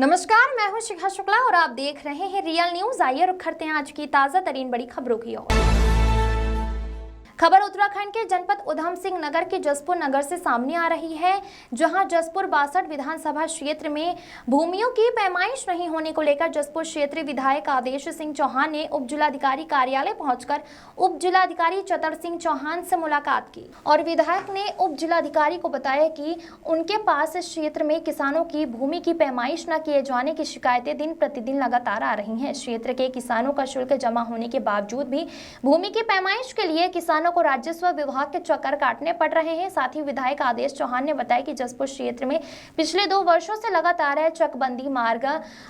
नमस्कार, मैं हूं शिखा शुक्ला और आप देख रहे हैं रियल न्यूज। आइए रुक करते हैं आज की ताजा तरीन बड़ी खबरों की ओर। खबर उत्तराखंड के जनपद उधम सिंह नगर के जसपुर नगर से सामने आ रही है, जहां जसपुर 62 विधानसभा क्षेत्र में भूमियों की पैमाइश नहीं होने को लेकर जसपुर क्षेत्रीय विधायक आदेश सिंह चौहान ने उप जिलाधिकारी कार्यालय पहुंचकर उप जिलाधिकारी चतर सिंह चौहान से मुलाकात की और विधायक ने उप जिलाधिकारी को बताया कि उनके पास इस क्षेत्र में किसानों की भूमि की पैमाइश न किए जाने की शिकायतें दिन प्रतिदिन लगातार आ रही हैं। क्षेत्र के किसानों का शुल्क जमा होने के बावजूद भी भूमि की पैमाइश के लिए किसानों को राजस्व विभाग के चक्कर काटने पड़ रहे हैं। साथ ही विधायक आदेश चौहान ने बताया कि जसपुर क्षेत्र में पिछले 2 वर्षों से लगातार चकबंदी मार्ग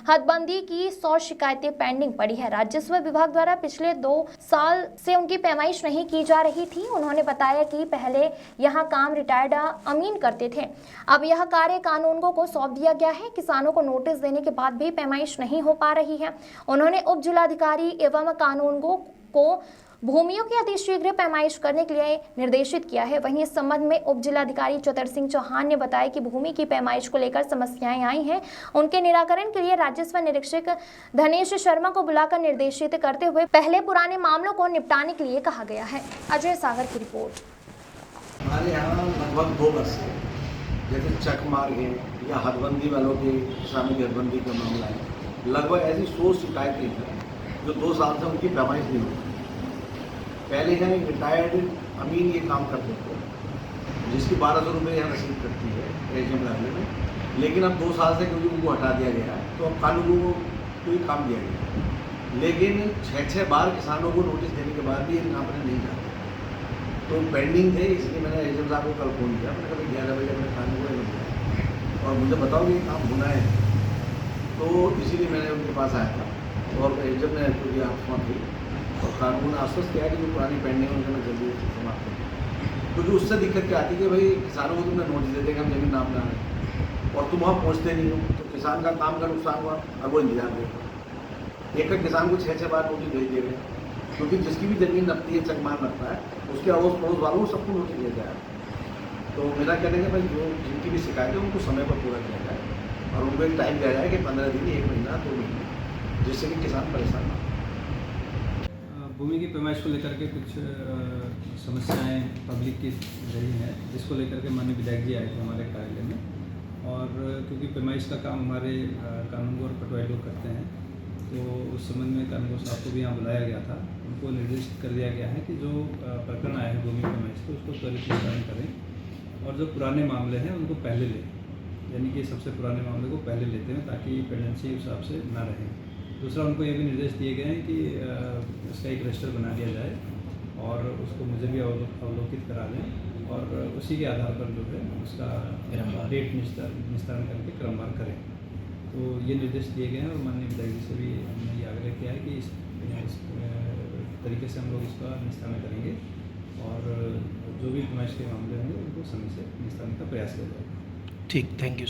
हदबंदी की 100 शिकायतें पेंडिंग पड़ी है। राजस्व विभाग द्वारा पिछले 2 साल से उनकी पैमाइश नहीं की जा रही थी। उन्होंने बताया कि पहले यहां काम रिटायर्ड अमीन करते थे, अब यह कार्य कानूनगो को सौंप दिया गया है। किसानों को नोटिस देने के बाद भी पैमाइश नहीं हो पा रही है। उन्होंने उप जिलाधिकारी एवं कानूनगो को भूमियों की अतिशीघ्र पैमाइश करने के लिए निर्देशित किया है। वहीं इस संबंध में उप जिलाधिकारी चतर सिंह चौहान ने बताया कि भूमि की पैमाइश को लेकर समस्याएं आई हैं। उनके निराकरण के लिए राजस्व निरीक्षक धनेश शर्मा को बुलाकर निर्देशित करते हुए पहले पुराने मामलों को निपटाने के लिए कहा गया है। अजय सागर की रिपोर्ट। हमारे यहाँ लगभग 2 वर्ष से जैसे चक मार्ग है या हदबंदी वालों की शामिल हदबंदी का मामला है, लगभग ऐसी 100 शिकायतें हैं जो 2 साल से उनकी पैमाइश नहीं होती। पहले यहाँ एक रिटायर्ड अमीन ये काम करते थे, जिसकी 1200 रुपये यहाँ रसीद करती है एजीएम लागले में, लेकिन अब 2 साल से क्योंकि उनको हटा दिया गया है तो अब कानूनों को कोई काम दिया गया। लेकिन 6 बार किसानों को नोटिस देने के बाद भी ये काम नहीं जाते, तो पेंडिंग थे। इसलिए मैंने एजीएम साहब को कल फ़ोन किया। मैंने कहा 11 बजे अपने कानून को दिया और मुझे बताओ कि ये काम होना है, तो इसीलिए मैंने उनके पास आया था और एजीएम ने तो ये आत्मा थी और कानून आश्वस्त किया कि जो पुरानी पेंडिंग है उनसे मैं जल्दी समाप्त करूँ। क्योंकि उससे दिक्कत क्या आती है कि भाई किसानों को तुमने नोटिस दे देगा हम जमीन नाम ना है और तुम वहाँ पहुँचते नहीं हो, तो किसान का काम का नुकसान हुआ, अब वो इंतजार देगा। एक किसान को 6 बार नोटिस भेज दे रहे हैं, क्योंकि जिसकी भी ज़मीन लगती है, चकमान लगता है, उसके अड़ोस पड़ोस वालों को सबको नोटिस दिया जाए। तो मेरा कहने का भाई जो जिनकी भी शिकायत है उनको समय पर पूरा किया जाए और उनको एक टाइम दिया जाए कि 15 दिन, 1 महीना, 2 महीने, जिससे कि किसान परेशान ना हो। भूमि की पैमाइश को लेकर के कुछ समस्याएं पब्लिक की रही हैं, जिसको लेकर के माननीय विधायक जी आए थे हमारे कार्यालय में। और क्योंकि पैमाइश का काम हमारे कानूनगो और पटवारी लोग करते हैं, तो उस संबंध में कानूनगो साहब को भी यहाँ बुलाया गया था। उनको निर्देशित कर दिया गया है कि जो प्रकरण आए हैं भूमि पैमाइश को, उसको त्वरित निस्तारण करें और जो पुराने मामले हैं उनको पहले लें, यानी कि सबसे पुराने मामले को पहले लेते हैं ताकि पेंडेंसी उस हिसाब से ना रहे। दूसरा, उनको ये भी निर्देश दिए गए हैं कि इसका एक रजिस्टर बना दिया जाए और उसको मुझे भी अवलोकित करा दें और उसी के आधार पर जो है उसका डेट निस्तारण करके क्रमवार करें। तो ये निर्देश दिए गए हैं और माननीय विधायक जी से भी हमने ये आग्रह किया है कि इस तरीके से हम लोग इसका निस्तारण करेंगे और जो भी पैमाइश के मामले होंगे उनको समय से निस्तारण का प्रयास किया जाएगा। ठीक, थैंक यू।